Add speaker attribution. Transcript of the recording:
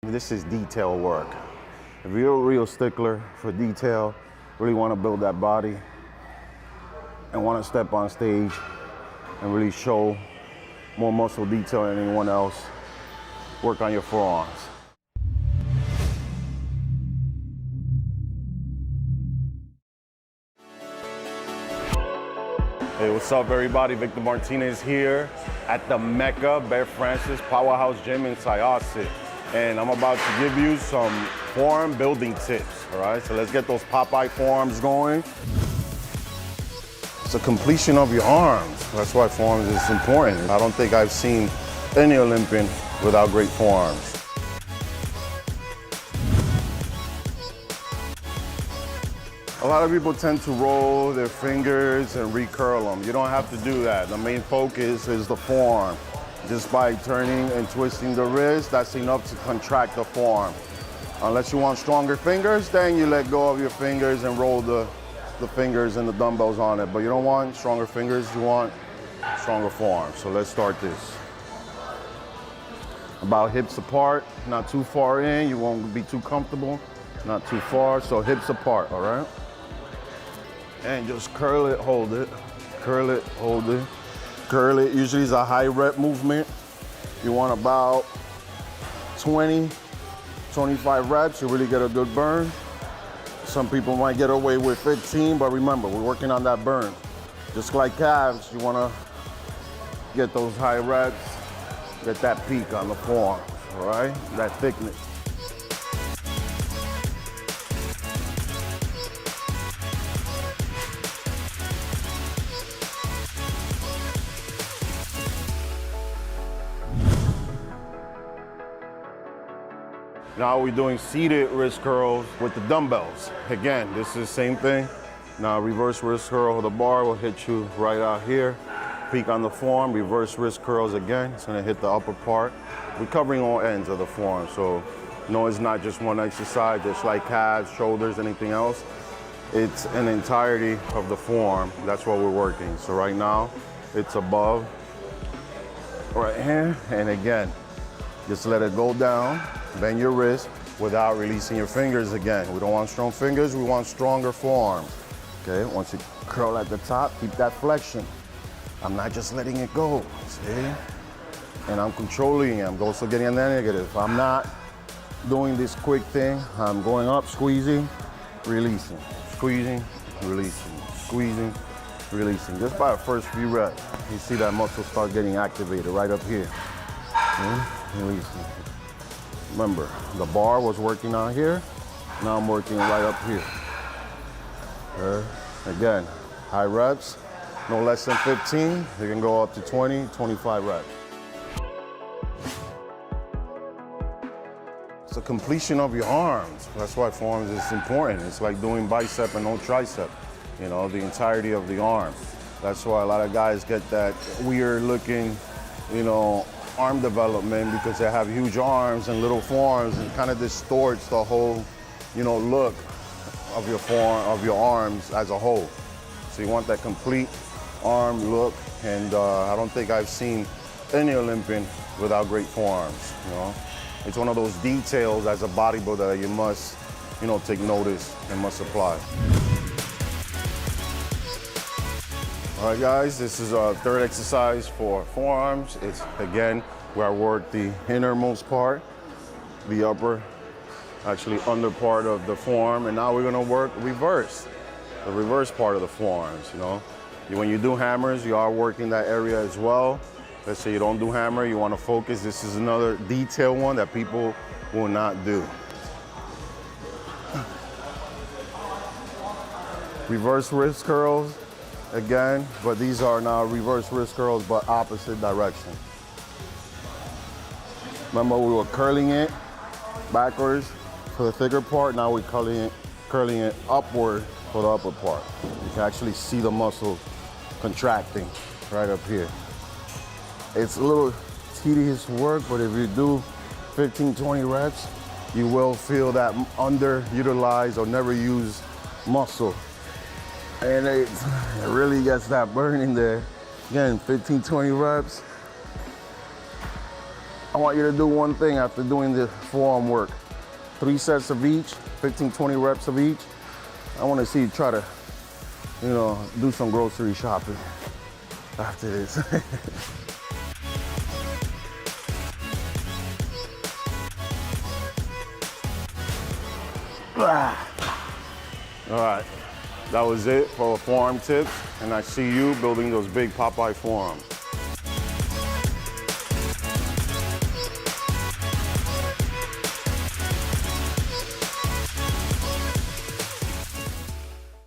Speaker 1: This is detail work. If you're a real stickler for detail, really want to build that body and want to step on stage and really show more muscle detail than anyone else, work on your forearms. Hey, what's up everybody? Victor Martinez here at the Mecca Bear Francis Powerhouse Gym in Syosset. And I'm about to give you some forearm building tips, all right? So let's get those Popeye forearms going. It's the completion of your arms. That's why forearms is important. I don't think I've seen any Olympian without great forearms. A lot of people tend to roll their fingers and recurl them. You don't have to do that. The main focus is the forearm. Just by turning and twisting the wrist, that's enough to contract the forearm. Unless you want stronger fingers, then you let go of your fingers and roll the fingers and the dumbbells on it. But you don't want stronger fingers, you want stronger forearms. So let's start this. About hips apart, not too far in, you won't be too comfortable, not too far, so hips apart, all right? And just curl it, hold it, curl it, hold it, curl it. Usually it's a high rep movement. You want about 20, 25 reps, you really get a good burn. Some people might get away with 15, but remember, we're working on that burn. Just like calves, you wanna get those high reps, get that peak on the forearm, all right? That thickness. Now we're doing seated wrist curls with the dumbbells. Again, this is the same thing. Now reverse wrist curl with the bar will hit you right out here. Peak on the forearm, reverse wrist curls again. It's gonna hit the upper part. We're covering all ends of the forearm, so no, it's not just one exercise, just like calves, shoulders, anything else. It's an entirety of the forearm. That's what we're working. So right now, it's above, right here, and again, just let it go down. Bend your wrist without releasing your fingers again. We don't want strong fingers, we want stronger forearms. Okay, once you curl at the top, keep that flexion. I'm not just letting it go, see? And I'm controlling it, I'm also getting a negative. I'm not doing this quick thing. I'm going up, squeezing, releasing, squeezing, releasing, squeezing, releasing. Just by the first few reps, you see that muscle start getting activated right up here. Releasing. Remember, the bar was working out here. Now I'm working right up here. Again, high reps, no less than 15. You can go up to 20, 25 reps. It's the completion of your arms. That's why forearms is important. It's like doing bicep and no tricep. You know, the entirety of the arm. That's why a lot of guys get that weird looking, you know, arm development because they have huge arms and little forearms, and kind of distorts the whole, you know, look of your forearm, of your arms as a whole. So you want that complete arm look, and I don't think I've seen any Olympian without great forearms, you know. It's one of those details as a bodybuilder that you must, you know, take notice and must apply. All right, guys, this is our third exercise for forearms. It's, again, where I work the innermost part, the upper, actually under part of the forearm, and now we're gonna work reverse, the reverse part of the forearms, you know. When you do hammers, you are working that area as well. Let's say you don't do hammer, you wanna focus. This is another detail one that people will not do. Reverse wrist curls. Again, but these are now reverse wrist curls, but opposite direction. Remember, we were curling it backwards for the thicker part. Now we're curling it upward for the upper part. You can actually see the muscle contracting right up here. It's a little tedious work, but if you do 15, 20 reps, you will feel that underutilized or never used muscle. And it really gets that burn in there. Again, 15, 20 reps. I want you to do one thing after doing the forearm work. 3 sets of each, 15, 20 reps of each. I want to see you try to, you know, do some grocery shopping after this. All right, that was it for forearm tips, and I see you building those big Popeye forearms.